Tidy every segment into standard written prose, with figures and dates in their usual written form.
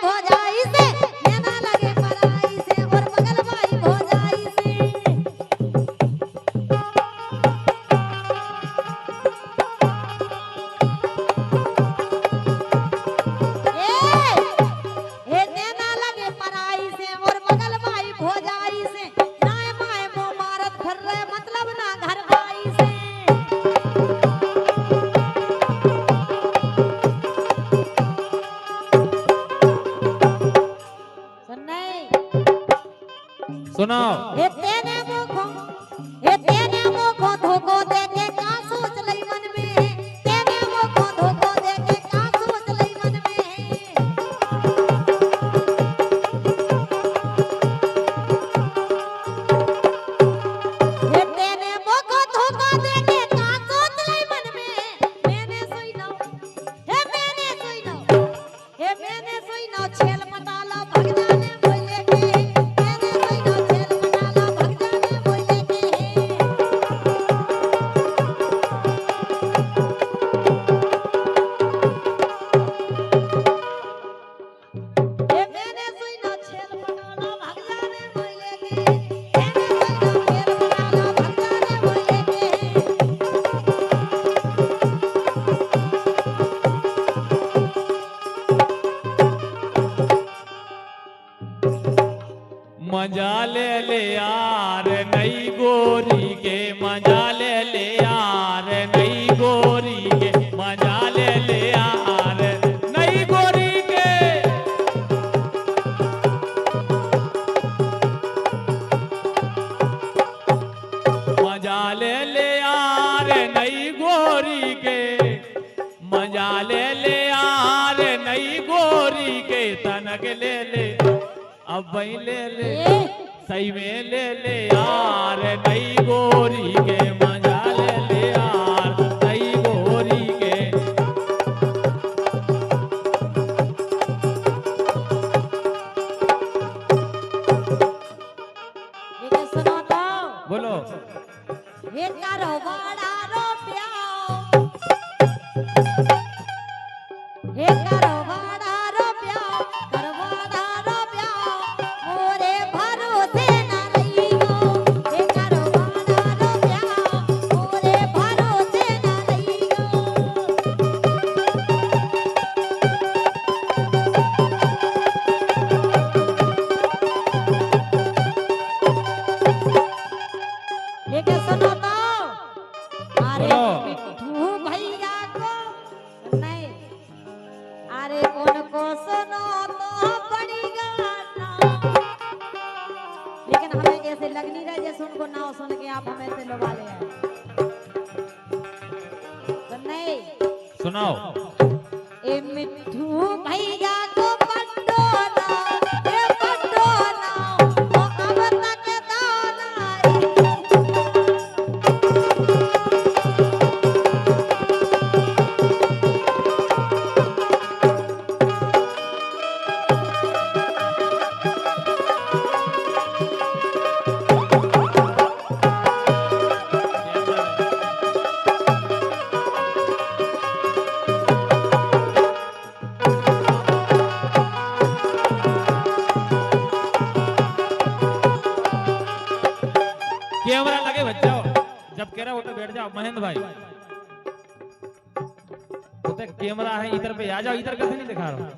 भौजाई से, नैना लगे पराई से और बगल भाई भौजाई से। ए नैना लगे पराई से और बगल भाई भौजाई से, नाय माय मो मारत फिर रहे मतलब ना घर भाई से। सुनाओ। ए तेने मुखो धोखो दे के का सोच लई मन में, तेने मुखो धोखो दे के का सोच लई मन में। ए तेने मुखो धोखो दे के का सोच लई मन में। मैंने सोई ना, मैंने सोई ना, मैंने सोई ना छेल मटाला भग जाने बोले के। मैंने सोई ना छेल मटाला भग जाने बोले के। मैंने सोई ना छेल मटाला भग जाने बोले के। मैंने सोई ना छेल मटाला भग जाने बोले के। मजा ले यार नई गोरी के, मजा ले यार नई गोरी के, मजा ले यार नई गोरी के। मजा ले यार नई गोरी के, मजा ले यार नई गोरी के। तनक ले अब वही ले सही में ले यार नई गोरी के, मजा ले यार नई गोरी के। ये सुनो तो बोलो। ये करो बड़ा रो प्याओ, ये करो बड़ा रो प्याओ, करो बड़ा रो प्याओ, मोरे भरोसे ना रहियो। ये करो बड़ा रो प्याओ, मोरे भरोसे ना रहियो। ये क्या सुनो तो अरे बोलो। मिठू भैया को नहीं, अरे उनको सुनो तो बड़ी गाना। लेकिन हमें जैसे लग नहीं रहा जैसे उनको ना सुन के आप हमें से लगा ले आए। तो नहीं सुनाओ। ए मिठू भैया को पटोला, ए पटोला, ओ अब तक दाना। कैमरा लगे बच जाओ, जब कह रहा हो तो बैठ जाओ। महेंद्र भाई उधर कैमरा है, इधर पे आ जाओ। इधर कैसे नहीं दिखा रहा हूं।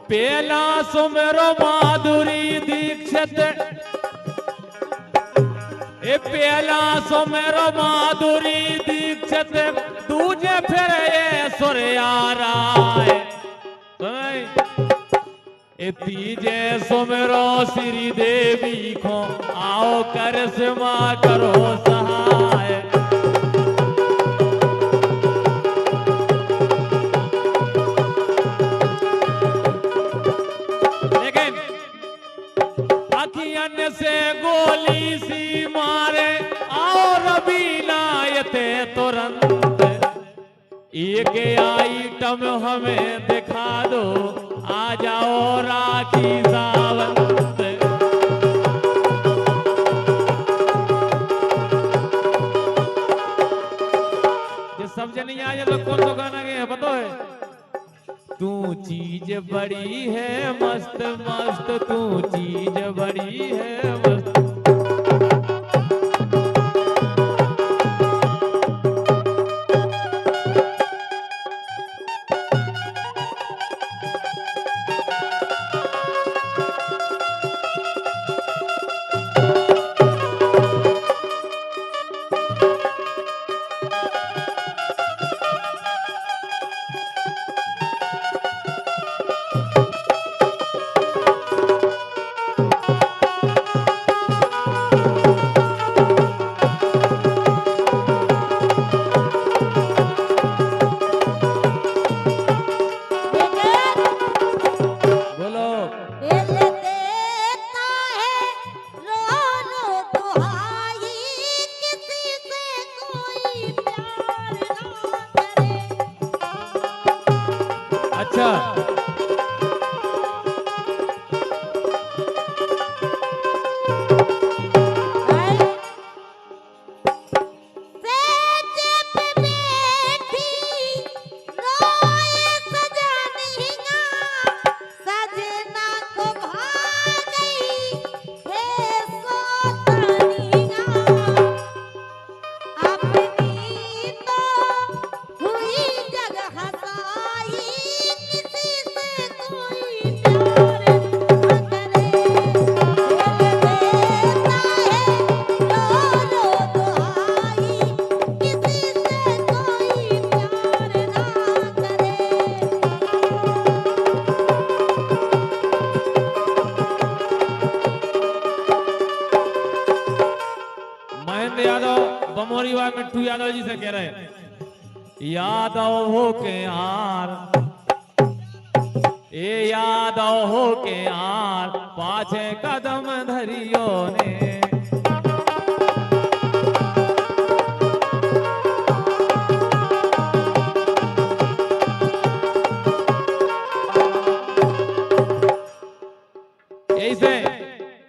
पेला सुमेरो माधुरी दीक्षित, ए पेला सुमेरो माधुरी दीक्षित, दूजे फिर ये सुरयारा है। ए तीजे सुमेरो श्री देवी को, आओ करिश्मा करो सहाय। लेकिन अखियन से गोली सी मारे, आओ रबीना यते तुरंत। एक आइटम हमें दिखा दो, आ जाओ रात राखी सावंत। ये सब जन यहाँ ये लोग कौन सा गाना गए हैं पता है? तू चीज बड़ी है मस्त मस्त, तू चीज बड़ी है मस्त। अच्छा बमोरीवा मिट्टू यादव जी से कह रहे हैं, यादव हो के यार, ए यादव हो के यार, पाछे कदम धरियो ने। ऐसे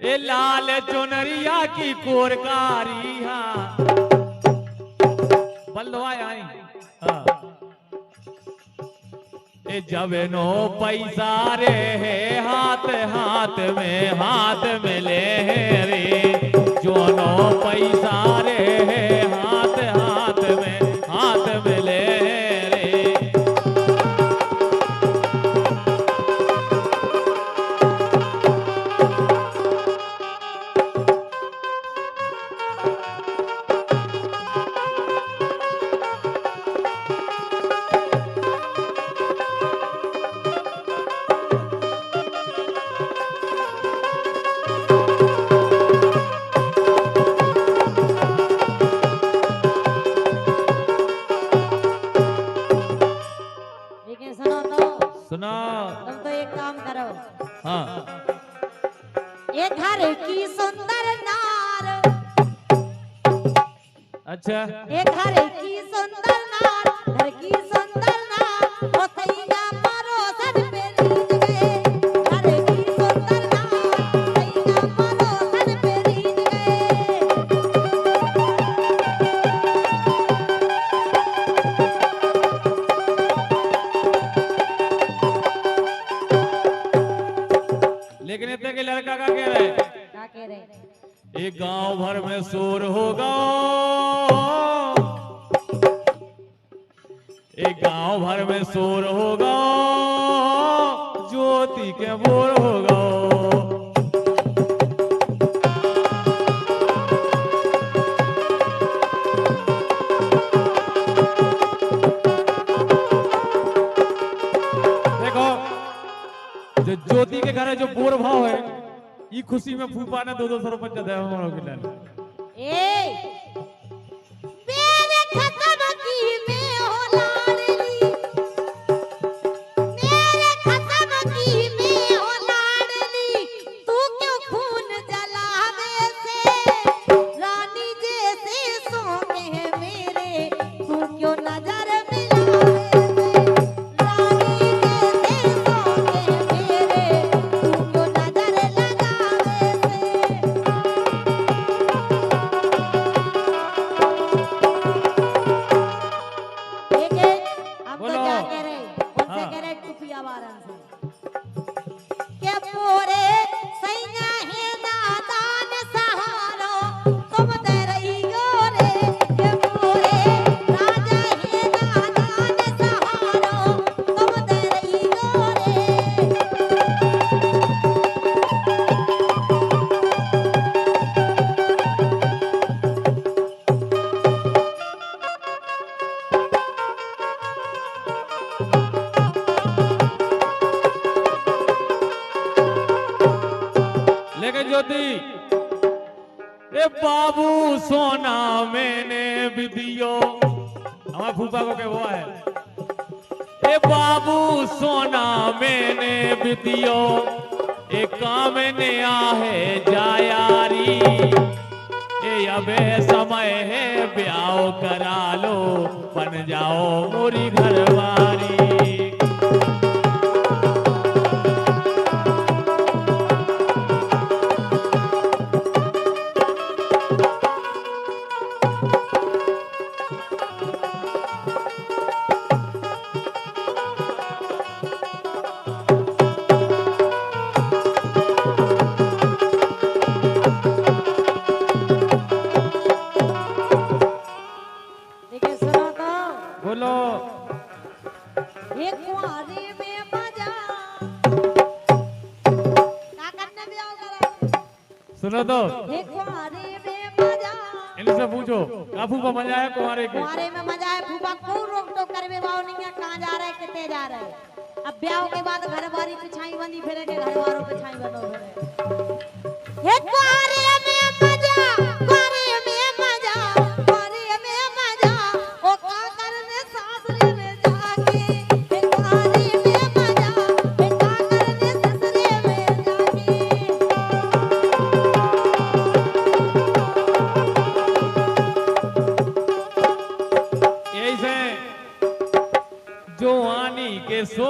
ए लाल चुनरिया की कोरकारिया बल्लवाए आई ए जब नो पैसा रे है हाथ हाथ में ले रे, जो नो पैसा रे है हाथ में ले रे। सुना तुम तो एक काम करो, हाँ ये घर की सुंदर नार, अच्छा ये घर की सुंदर नार, घर की सुंदर नार, ओ थैया परोसन पे रीझ गए, घर की सुंदर नार, थैया परोसन पे रीझ गए। लेकिन इतने के लड़का का कह रहे, क्या कह रहे? एक गांव भर में शोर होगा, एक गांव भर में शोर होगा, ज्योति के बोर होगा। देखो जो ज्योति के घर है जो बोर भाव है, ये खुशी में फूफा ने 200 रुपये दिया हमारे के लिए। ए मेरे खत्म की में हो लाडली, मेरे खत्म की में हो लाडली, तू क्यों खून जलावे से रानी जैसे सोने हैं मेरे, तू क्यों नजर मिलावे से रानी जैसे सोने हैं मेरे, तू ज्योति ए बाबू सोना मैंने भी दियो हमारे फूफा को क्या हुआ है ए बाबू सोना मैंने भी दियो एक काम ने आहे जायारी ए अबे समय है ब्याह करा लो बन जाओ मोरी घरवारी बोलो एक कुंवारे में मजा क्या करने भी आओ सुनो तो एक कुंवारे में मजा इनसे पूछो का फूफा मजा है कुंवारे के कुंवारे में मजा है फूफा को रोक टोक कर भी वाव नहीं है कहाँ जा रहे कितने जा रहे अब ब्याह के बाद घर बारी पिछाई बंदी फिरे के घर वालों पिछाई बनो फिरे एक कुंवारे में मजा कुंवारे में मजा कुंवारे में मजा ओ का करने सासरे में जाके एक कुंवारे में मजा एक का करने ससुरे में जाके ऐसे जवानी के सो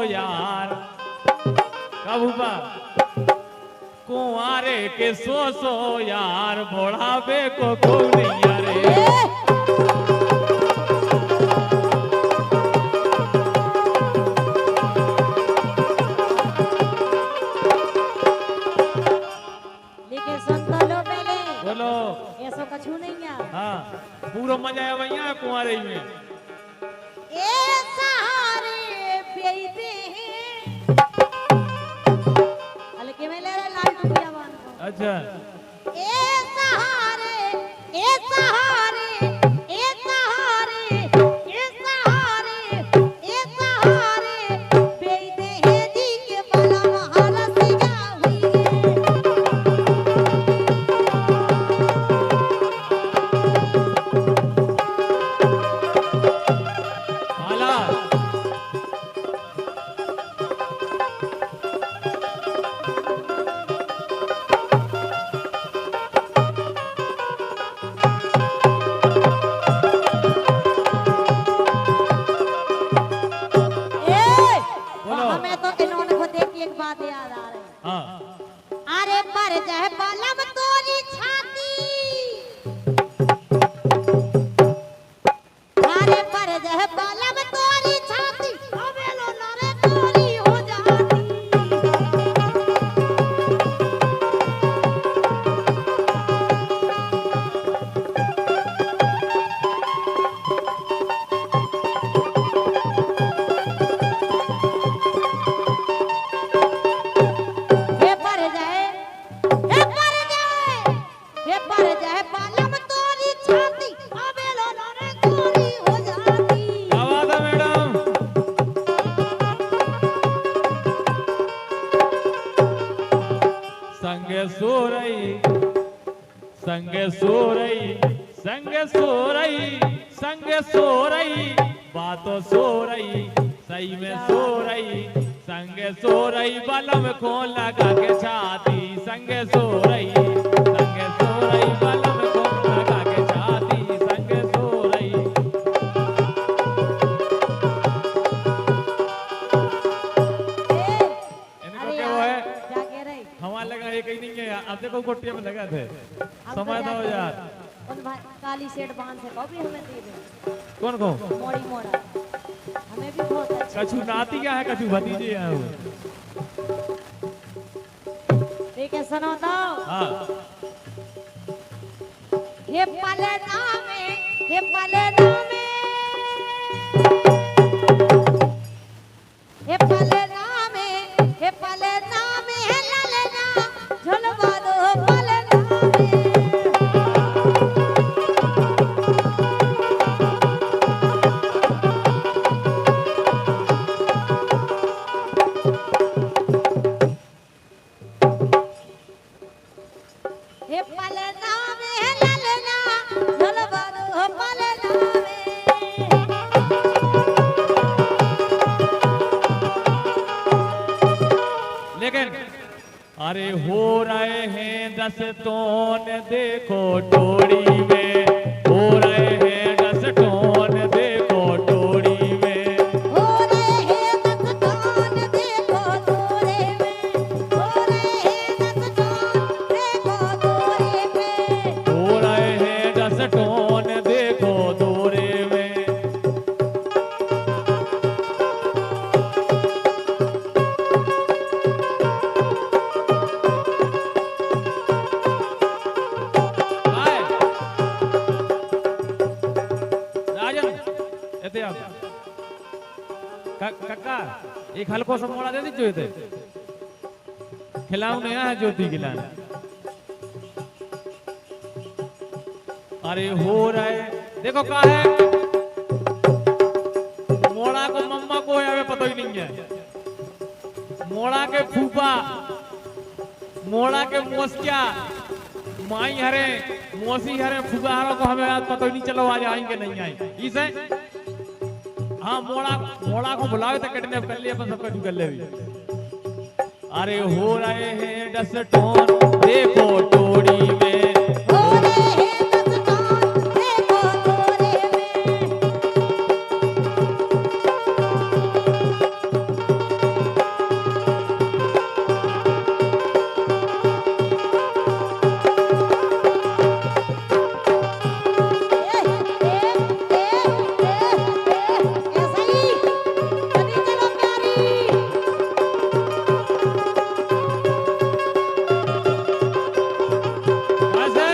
यार का फूफा कुंवारे के सो यार बुढ़ापे को नहीं यारे लेकिन सुन तो लो पहले बोलो ऐसा कछु नहीं है हाँ पूरा मजा है भैया कुंवारे में ए सहारे बेईते हैं हल्के में ले रहे लाल टुकिया बांध को अच्छा ए सहारे ए सहारे ए सहारे ए सहारे ए सहारे बेईते हैं जी के बाला महारा सिया हुई हाला बोलो हमें तो इन्होंने को देख के एक बात याद आ रही है हाँ अरे पर जह बलम तोरी छाती अरे पर जह बलम तोरी छाती अबे लो नारे तोरी हो जाती हे पर जाए हे पर जाए हे पर जाए बालम तोरी छाती अबे लो नारे तोरी हो जाती क्या बात है मैडम संगे सो रही संगे सो रही संगे सो रही संगे सो रही बातों सो रही सही में सो रही संगे सो रही बलम को लगा के छाती संगे सो रही बलम को लगा के छाती संगे सो रही इनको अरे क्या वो है क्या कह रही हमारे लगा एक ही नहीं है यार अब देखो गोटिया में लगा थे हम समय तो दो जाके यार उन काली सेठ बांध से कभी हमें दे दे कौन कौन मोड़ी मोड़ा हमें भी बहुत अच्छा कछु नाती क्या है कछु भतीजे हैं वो ठीक है सुनो तो हाँ हे पलना में हे पलना में हे पलना में हे पलना में हे ललना झुलवा दो पलना में लेकिन अरे हो रहे हैं 10 टोन देखो टोड़ी में, हो रहे हैं 10 टोन देखो टोड़ी में, हो रहे हैं 10 टोन देखो दोरे में, हो रहे हैं 10 टोन देखो दोरे में, हो रहे हैं 10 टोन देखो दोरे में। आए, राजन एते आ कक्का एक हल्को सा मोड़ा दे दीजिए थे खिलाऊ नया है ज्योति खिलाना। अरे हो रहे देखो का है मोड़ा को मम्मा को हमें पता ही नहीं है, मोड़ा के फूफा मोड़ा के मोसिया माई हरे मोसी हरे फूफा हरों को हमें आज पता ही नहीं चलो आज आएंगे नहीं आएंगे इसे। हाँ मोड़ा को बुलाओ तो किडनैप कर लिए अपन सबका कर ले भी। अरे हो रहे हैं 10 टोन देखो टोड़ी में, हो रहे हैं 10 टोन देखो दोरे में, ऐसा ही कभी चलो प्यारी। ऐसे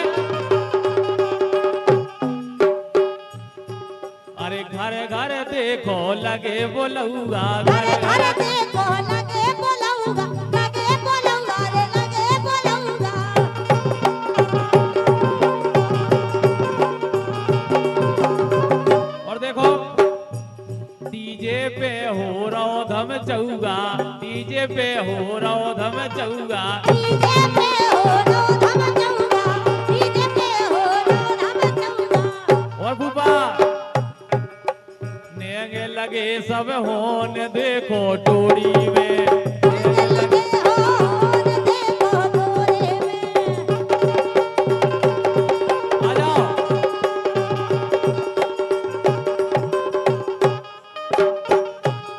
अरे घर घर देखो लगे बोलूगा, घर घर देखो लगे बोलूगा, लगे बोलूगा रे लगे बोलूगा, और देखो डीजे पे हो रहा धम चौगा, डीजे पे हो रहा धम चौगा, डीजे पे हो रो धम चौगा, डीजे पे हो रो धम चौगा, और भूपा नेंगे लगे सब होन देखो टोड़ी में, लगे लगे होन देखो दोरे में, आ जाओ।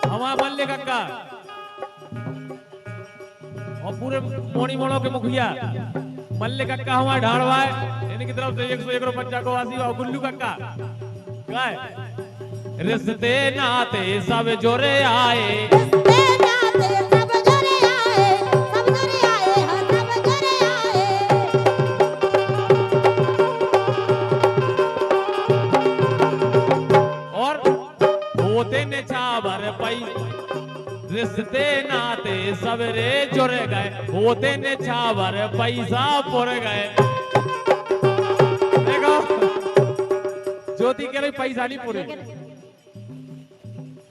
हमारा बल्ले कक्का और पूरे मोड़ी मोड़ों के मुखिया मल्ले कक्का हमारा ढाड़वा है, इनकी तरफ से 101 रुपया को वासी और गुल्लू कक्का क्या है? रिश्ते नाते सब जोरे आए, रिश्ते नाते सब जोरे आए, सब जोरे आए, हाँ सब जोरे आए, और होते ने छावर पई रिश्ते नाते सबरे जुड़ गए, होते ने छावर पैसा पुर गए। देखो ज्योति के लिए पैसा नहीं पूरे,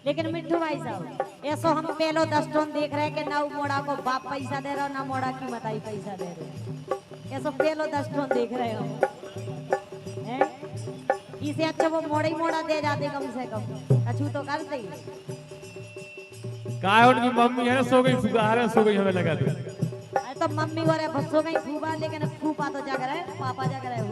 लेकिन मिट्टू भाई साहब ऐसो हम पहलो 10 टन देख रहे हैं कि ना मोड़ा को बाप पैसा दे रहा ना मोड़ा की मताई पैसा दे रहे, ऐसो पहलो 10 टन देख रहे हो हैं? इसे अच्छा वो मोड़ा ही मोड़ा दे जाते कम से कम, कछु तो करते ही। का है उनकी मम्मी है सो गई, फुगार है सो गई, हमें लगा दे। अरे तो मम्मी वाले बच्चों गई फूफा, लेकिन फूफा तो जाग रहे हैं, पापा जाग रहे हैं।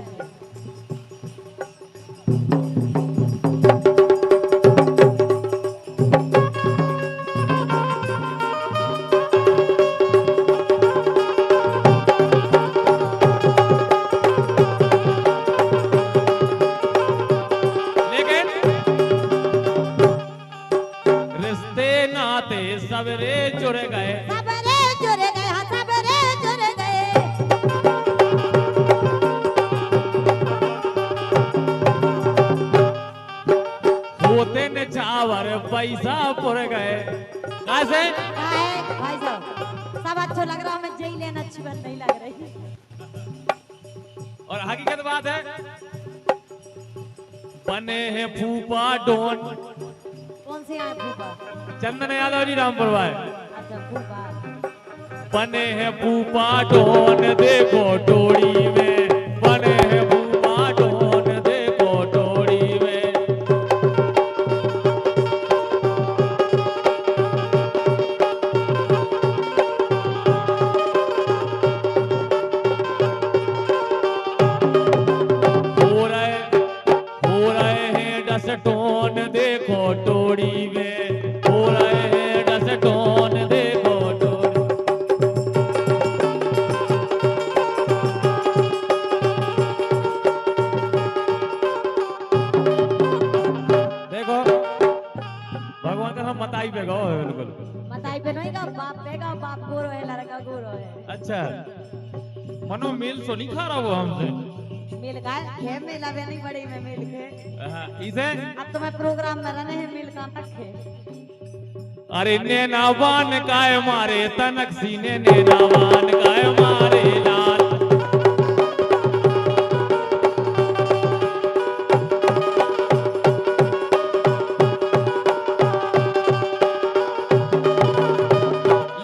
सबरे जुड़ गए, सबरे जुड़ गए, हाँ सबरे जुड़ गए, होते ने चावर पैसा पुर गए। कैसे भाई साहब सब अच्छा लग रहा है, मैं जेल लेना अच्छी बात नहीं लग रही। और हकीकत बात है बने हैं फूफा डोन, कौन से आए फूफा? चंदन यादव जी रामपुर भाई, अच्छा फूफा बने हैं फूफा डोन देखो टोड़ी में, बने हैं फूफा डोन देखो टोड़ी में। गोरो है लड़का गोरो है अच्छा मनो मिल सो नहीं खा रहा वो हमसे मिल का है मिला भी नहीं बड़ी में मिल के इसे अब तो मैं प्रोग्राम में रहने हैं मिल कहाँ तक है अरे नैनावान काय मारे तनक सीने नैनावान काय मारे लाल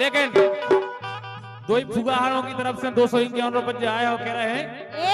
लेकिन दो ही फुगाहारों की तरफ से 251 रुपए आए हो कह रहे हैं